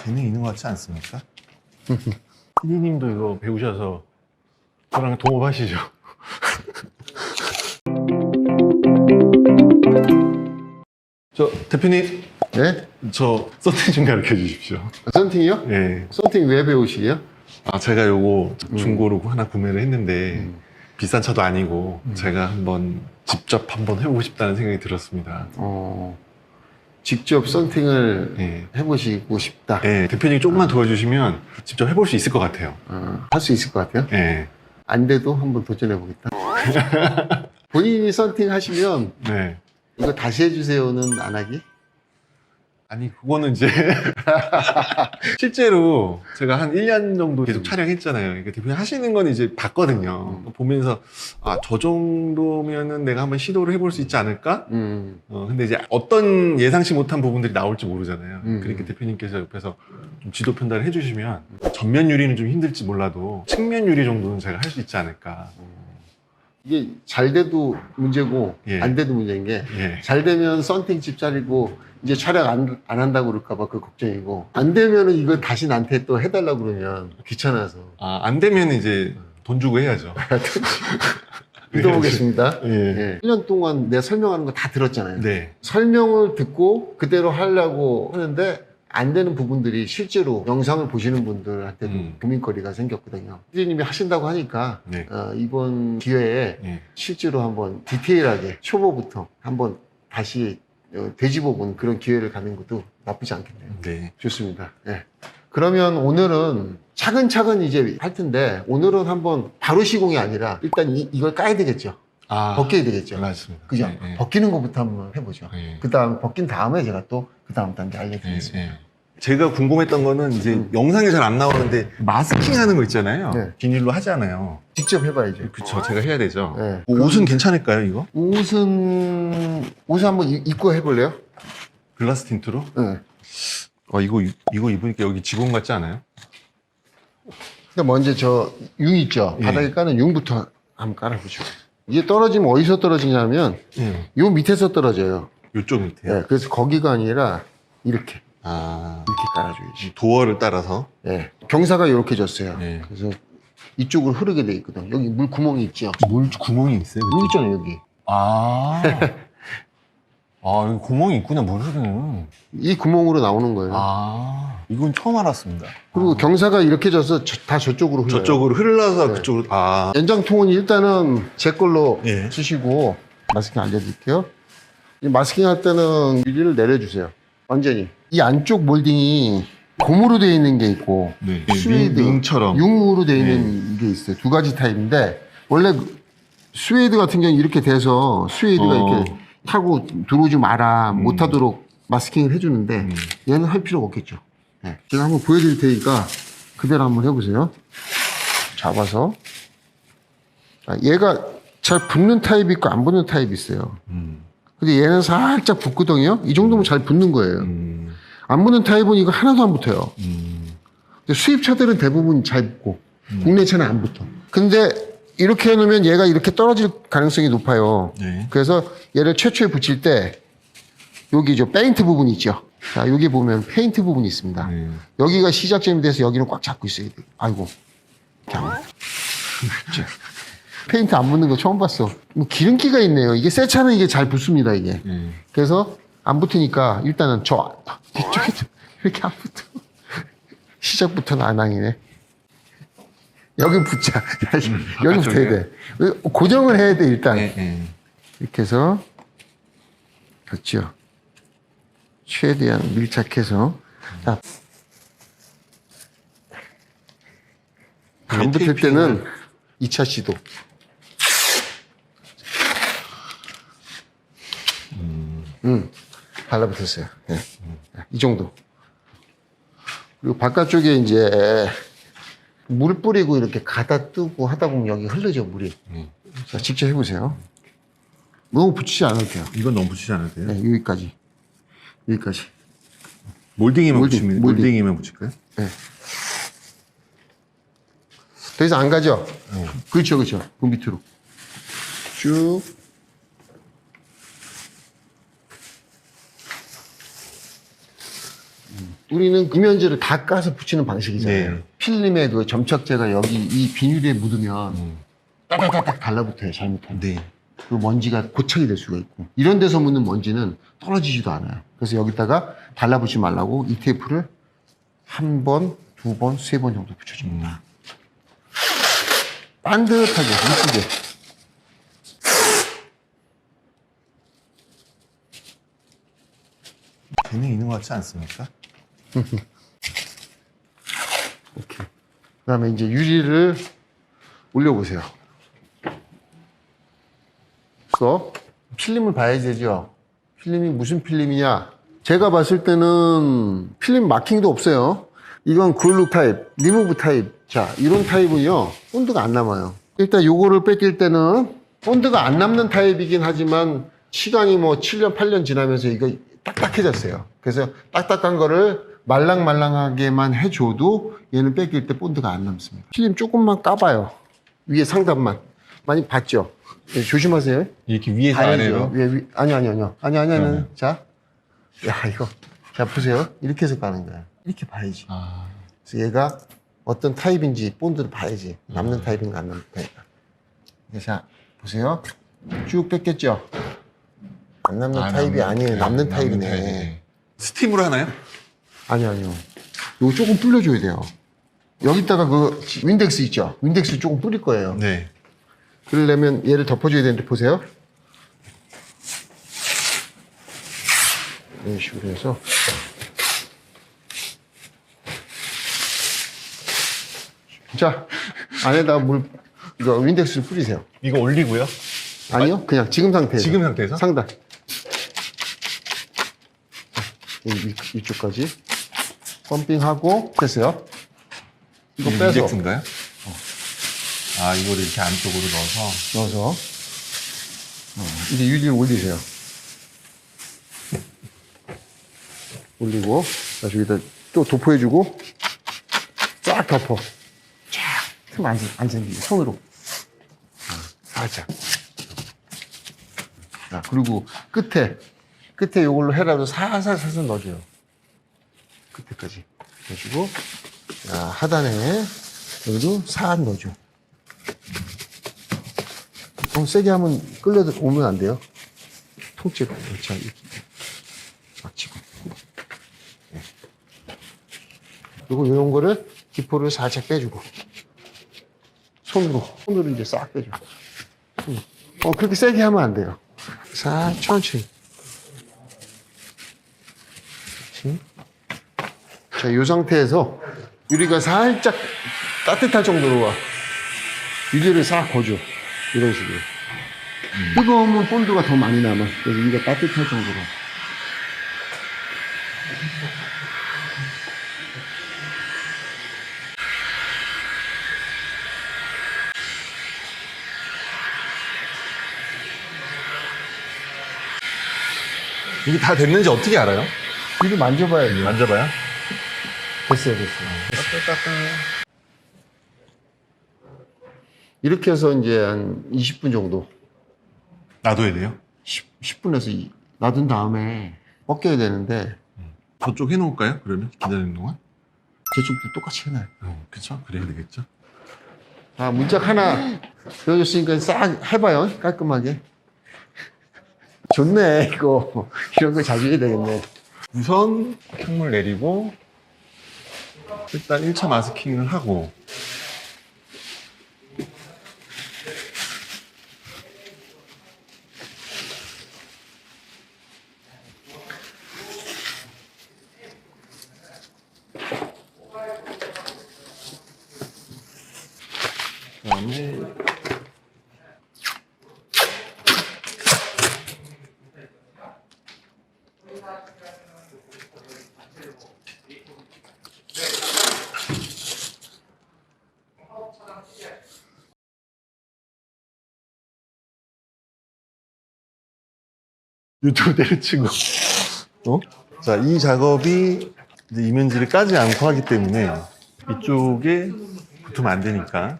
재능 있는 것 같지 않습니까? 피디님도 이거 배우셔서 저랑 동업하시죠. 저 대표님, 네? 저 썬팅 좀 가르쳐 주십시오. 썬팅이요? 예. 썬팅 왜 배우시게요? 제가 요거 중고로 하나 구매를 했는데 비싼 차도 아니고 제가 한번 직접 한번 해보고 싶다는 생각이 들었습니다. 직접 썬팅을 예. 해보시고 싶다. 예, 대표님이 조금만 도와주시면 직접 해볼 수 있을 것 같아요. 할 수 있을 것 같아요? 예. 안 돼도 한번 도전해보겠다. 본인이 썬팅 하시면 네. 이거 다시 해주세요는 안 하기? 아니, 그거는 이제 실제로 제가 한 1년 정도 계속 촬영했잖아요. 이게 대표님 하시는 건 이제 봤거든요. 보면서 저 정도면은 내가 한번 시도를 해볼 수 있지 않을까? 근데 이제 어떤 예상치 못한 부분들이 나올지 모르잖아요. 그러니까 대표님께서 옆에서 좀 지도 편달을 해주시면 전면 유리는 좀 힘들지 몰라도 측면 유리 정도는 제가 할 수 있지 않을까. 이게 잘 돼도 문제고 예. 안 돼도 문제인 게 예. 잘 되면 썬팅 집 차리고 이제 촬영 안 한다고 그럴까봐 그 걱정이고 안 되면은 이거 다시 나한테 또 해달라고 그러면 귀찮아서 안 되면 이제 돈 주고 해야죠. 믿어보겠습니다. 예. 예. 1년 동안 내가 설명하는 거 다 들었잖아요. 네. 설명을 듣고 그대로 하려고 하는데 안 되는 부분들이 실제로 영상을 보시는 분들한테도 고민거리가 생겼거든요. 피디님이 하신다고 하니까 네. 이번 기회에 예. 실제로 한번 디테일하게 초보부터 한번 다시 되짚어본 그런 기회를 갖는 것도 나쁘지 않겠네요. 네. 좋습니다. 예. 그러면 오늘은 차근차근 이제 할 텐데 오늘은 한번 바로 시공이 아니라 일단 이걸 까야 되겠죠. 벗겨야 되겠죠. 맞습니다. 그죠? 예, 예. 벗기는 것부터 한번 해보죠. 예. 그 다음 벗긴 다음에 제가 또 그 다음 단계 알려드리겠습니다. 예, 예. 제가 궁금했던 거는 이제 영상에 잘 안 나오는데 마스킹 하는 거 있잖아요. 네. 비닐로 하잖아요. 직접 해봐야죠. 그쵸. 제가 해야 되죠. 네. 옷은 괜찮을까요, 이거? 옷은 한번 입고 해볼래요? 글라스 틴트로? 네. 이거 입으니까 여기 지붕 같지 않아요? 근데 먼저 저 융 있죠? 예. 바닥에 까는 융부터 한번 깔아보죠. 이게 떨어지면 어디서 떨어지냐면 요 밑에서 떨어져요. 이쪽 밑에요? 네, 그래서 거기가 아니라 이렇게 이렇게 깔아줘야지. 도어를 따라서? 네. 경사가 이렇게 졌어요. 네. 그래서 이쪽으로 흐르게 돼 있거든. 여기 물 구멍이 있죠? 물 구멍이 있어요? 여기 있잖아요, 여기. 여기 구멍이 있구나, 물 흐르는. 이 구멍으로 나오는 거예요. 이건 처음 알았습니다. 그리고 경사가 이렇게 져서 다 저쪽으로 흘러요. 저쪽으로 흘러서 네. 그쪽으로, 연장통은 일단은 제 걸로 예. 쓰시고 마스킹 알려드릴게요. 이 마스킹 할 때는 유리를 내려주세요. 완전히. 이 안쪽 몰딩이 고무로 되어 있는 게 있고 네. 스웨이드, 윙처럼. 융으로 되어 있는 게 있어요. 두 가지 타입인데 원래 스웨이드 같은 경우는 이렇게 돼서 스웨이드가 이렇게 타고 들어오지 마라 못하도록 마스킹을 해주는데 얘는 할 필요가 없겠죠. 네. 제가 한번 보여드릴 테니까 그대로 한번 해보세요. 잡아서 얘가 잘 붙는 타입이 있고 안 붙는 타입이 있어요. 근데 얘는 살짝 붙거든요. 이 정도면 잘 붙는 거예요. 안 붙는 타입은 이거 하나도 안 붙어요. 근데 수입차들은 대부분 잘 붙고 국내 차는 안 붙어. 근데 이렇게 해놓으면 얘가 이렇게 떨어질 가능성이 높아요. 네. 그래서 얘를 최초에 붙일 때 여기 저 페인트 부분 있죠. 자, 여기 보면 페인트 부분이 있습니다. 여기가 시작점이 돼서 여기는 꽉 잡고 있어야 돼. 아이고. 페인트 안 붙는 거 처음 봤어. 뭐 기름기가 있네요. 이게 새 차는 이게 잘 붙습니다, 이게. 그래서 안 붙으니까 일단은 뒤쪽에도 이렇게 안 붙어. 시작부터는 안 항이네. 여기 붙자. 여기 붙어야 돼. 고정을 해야 돼, 일단. 이렇게 해서. 그렇죠. 최대한 밀착해서. 자. 안 붙을 때는 2차 시도. 달라붙었어요. 네. 이 정도. 그리고 바깥쪽에 이제 물 뿌리고 이렇게 가다 뜨고 하다 보면 여기 흐르죠, 물이. 자, 직접 해보세요. 너무 붙이지 않아도 돼요. 이건 너무 붙이지 않아도 돼요? 네, 여기까지. 여기까지. 몰딩에만 몰딩, 붙이면, 몰딩. 몰딩에만 붙일까요? 네. 더 이상 안 가죠? 그렇죠, 그렇죠. 그 밑으로. 쭉. 우리는 이면지를 다 까서 붙이는 방식이잖아요. 네. 필름의 그 점착제가 여기 이 비닐에 묻으면 따다다닥 달라붙어요. 잘못하면. 네. 그 먼지가 고착이 될 수가 있고 이런 데서 묻는 먼지는 떨어지지도 않아요. 그래서 여기다가 달라붙지 말라고 이 테이프를 한 번, 두 번, 세 번 정도 붙여줍니다. 반듯하게 이쁘게. 재능 있는 것 같지 않습니까? 오케이. 그 다음에 이제 유리를 올려보세요. 그래서 필름을 봐야 되죠. 필름이 무슨 필름이냐. 제가 봤을 때는 필름 마킹도 없어요. 이건 글루 타입, 리무브 타입. 자, 이런 타입은요, 본드가 안 남아요. 일단 요거를 뺏길 때는 본드가 안 남는 타입이긴 하지만 시간이 뭐 7년, 8년 지나면서 이거 딱딱해졌어요. 그래서 딱딱한 거를 말랑말랑하게만 해줘도 얘는 뺏길 때 본드가 안 남습니다. 필름 조금만 까봐요. 위에 상단만. 많이 봤죠? 네, 조심하세요. 이렇게 위에서 봐야죠. 아래로. 아니요. 자, 야, 이거. 자, 보세요. 이렇게 해서 까는 거야. 이렇게 봐야지. 아, 그래서 얘가 어떤 타입인지 본드를 봐야지. 남는 타입인가 안 남는 타입인가. 자, 보세요. 쭉 뺏겼죠? 안 남는 타입이 아니에요. 남는 타입이네. 스팀으로 하나요? 아니요. 이거 조금 불려줘야 돼요. 여기다가 그 윈덱스 있죠? 윈덱스 조금 뿌릴 거예요. 네. 그러려면 얘를 덮어줘야 되는데 보세요. 이런 식으로 해서 자, 안에다가 이거 윈덱스를 뿌리세요. 이거 올리고요. 아니요, 그냥 지금 상태에서. 지금 상태에서? 상단. 이쪽까지. 펌핑하고, 됐어요. 이거 빼서. 인젝스인가요? 아, 이거를 이렇게 안쪽으로 넣어서. 이제 유리를 올리세요. 올리고, 다시 여기다 또 도포해주고, 쫙 덮어. 쫙. 틈 안 생기게. 손으로. 살짝. 자, 그리고 끝에 요걸로 해라도 살살 넣어줘요. 끝에까지. 넣어주고, 자, 하단에 여기도 살 넣어줘. 너무 세게 하면 끌려오면 안 돼요. 통째로. 자, 이렇게. 막치고. 그리고 이런 거를 기포를 살짝 빼주고. 손으로 이제 싹 빼줘. 그렇게 세게 하면 안 돼요. 천천히. 자, 이 상태에서 유리가 살짝 따뜻할 정도로 와. 유리를 싹 거줘. 이런 식으로. 뜨거우면 본드가 더 많이 남아. 그래서 유리가 따뜻할 정도로. 이게 다 됐는지 어떻게 알아요? 유리 만져봐야죠. 만져봐요. 됐어요. 이렇게 해서 이제 한 20분 정도. 놔둬야 돼요? 10분에서 놔둔 다음에 벗겨야 되는데, 저쪽 해놓을까요? 그러면 기다리는 동안? 저쪽도 똑같이 해놔요. 그쵸? 그래야 되겠죠? 자, 문짝 하나 배워줬으니까 싹 해봐요. 깔끔하게. 좋네, 이거. 이런 거 자주 해야 되겠네. 우선 흙물 내리고 일단 1차 마스킹을 하고 그다음에 유튜브 때려치고 자, 이 작업이 이제 이면지를 까지 않고 하기 때문에 이쪽에 붙으면 안 되니까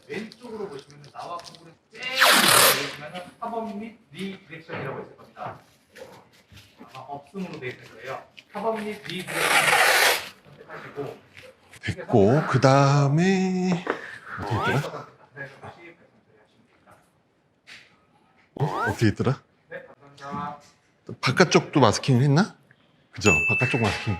왼쪽으로 보시면 나와 공부를 쭉 보시면 사범 및 리디렉션이라고 있을 겁니다. 아마 없음으로 되어 있는 거예요. 4번 및 B 선택하시고 됐고 그 다음에 어떻게 했더라? 네, 다시 말씀드리겠습니다. 어떻게 했더라? 네, 감사합니다. 바깥쪽도 마스킹을 했나? 그죠? 바깥쪽 마스킹.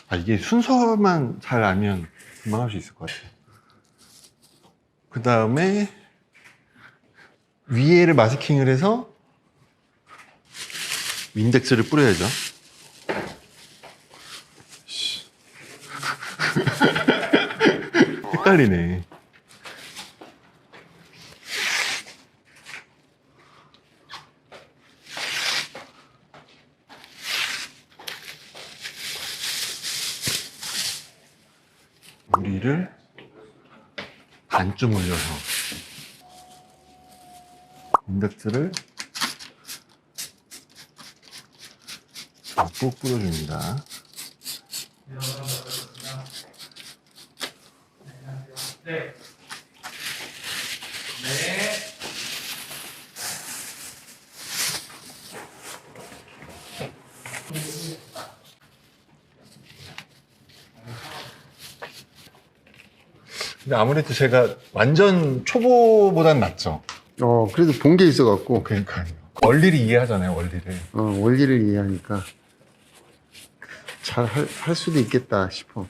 아, 이게 순서만 잘 알면 금방 할 수 있을 것 같아요. 그 다음에 위에를 마스킹을 해서 윈덱스를 뿌려야죠. 헷갈리네. 물이를 반쯤 올려서 인덱스를 꼭 뿌려줍니다. 네. 네. 근데 아무래도 제가 완전 초보보단 낫죠. 그래도 본 게 있어갖고, 그러니까요. 원리를 이해하잖아요, 원리를. 원리를 이해하니까 잘 할 수도 있겠다 싶어.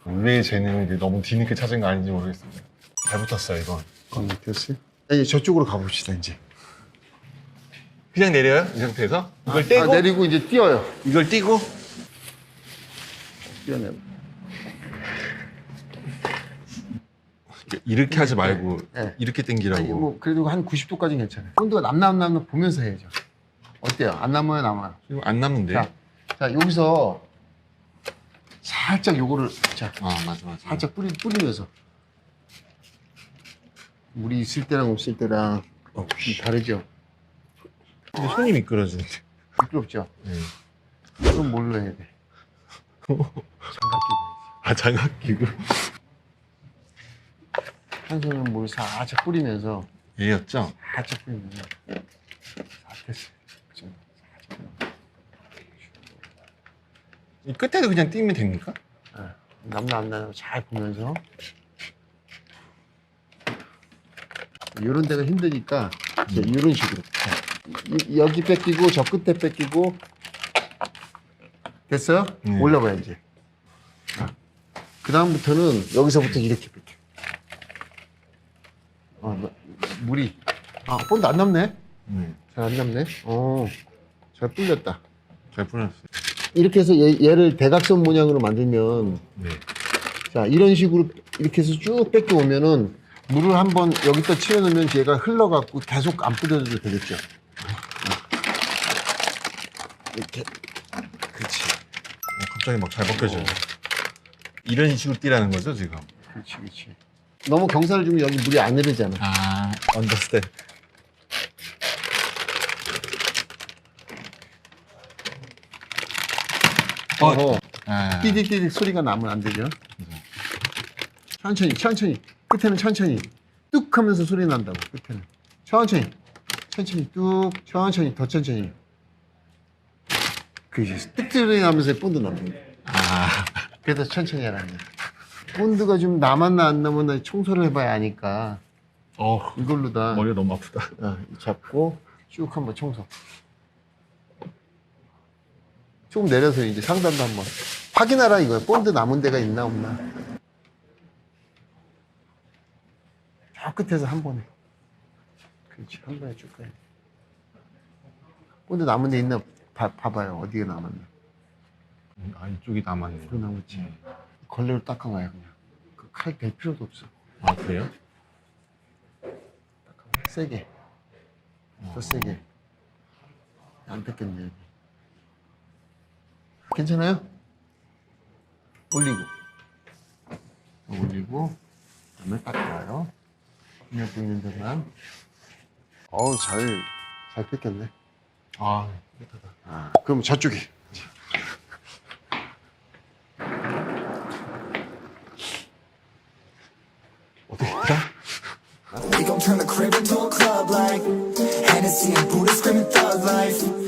왜 쟤는 이제 너무 뒤늦게 찾은 거 아닌지 모르겠습니다. 잘 붙었어요, 이건. 됐어요? 이제 저쪽으로 가봅시다, 이제. 그냥 내려요? 이 상태에서? 이걸 떼고? 내리고 이제 뛰어요. 이걸 띄고? 뛰어내. 이렇게 하지 말고 네. 이렇게 당기라고. 아니, 뭐, 그래도 한 90도까지는 괜찮아요. 본드가 남남 보면서 해야죠. 어때요? 안 남아요, 남아요? 이거 안 남는데? 자, 여기서 살짝 요거를, 자, 맞아. 살짝 뿌리면서. 물이 있을 때랑 없을 때랑 좀 다르죠? 근데 손이 미끄러지는데. 미끄럽죠? 네. 그럼 뭘로 해야 돼? 장갑 끼고. 장갑 끼고. 한 손으로 물 살짝 뿌리면서, 얘였죠? 살짝 뿌리면서. 됐어. 그쵸? 이 끝에도 그냥 띄면 됩니까? 남나 안 나요? 잘 보면서. 이런 데가 힘드니까 이런 식으로. 여기 뺏기고 저 끝에 뺏기고. 됐어요? 올려봐요 이제. 그 다음부터는 여기서부터 이렇게 뺏겨. 물이. 본드 안 남네? 잘 안 남네? 잘 불렸다. 잘 뿌렸어요. 이렇게 해서 얘를 대각선 모양으로 만들면, 네. 자, 이런 식으로 이렇게 해서 쭉 뺏겨 오면은 물을 한번 여기다 치워놓으면 얘가 흘러갖고 계속 안 뿌려줘도 되겠죠. 이렇게. 그렇지. 갑자기 막 잘 벗겨져요. 이런 식으로 띄라는 거죠, 지금? 그렇지. 너무 경사를 주면 여기 물이 안 흐르잖아. 언더스탠드. 띠디띠디 소리가 나면 안 되죠. 천천히. 끝에는 천천히. 뚝 하면서 소리 난다고, 끝에는. 천천히 뚝, 더 천천히. 그지. 뚝 소리 나면서 본드 남는. 그래서 천천히 하라는 거야. 본드가 좀 남았나 안 남았나 청소를 해봐야 아니까. 이걸로 다 머리가 너무 아프다. 잡고 쭉 한번 청소. 조금 내려서 이제 상단도 한번 확인하라 이거야. 본드 남은 데가 있나 없나. 저 끝에서 한 번에. 그렇지. 한 번에 쭉 가야 돼. 본드 남은 데 있나 봐봐요. 어디가 남았나. 이쪽이 남았네요. 그거 남았지. 걸레로 닦아봐요 그냥. 그 칼 댈 필요도 없어. 그래요? 세게. 더 세게. 안 뺏겼네. 괜찮아요? 올리고 그다음에 닦아요. 그냥 보이는 데만. 잘 뺏겼네. 깨끗하다. 그럼 저쪽에. turn the crib into a club like Hennessy and Buddha screaming thug life.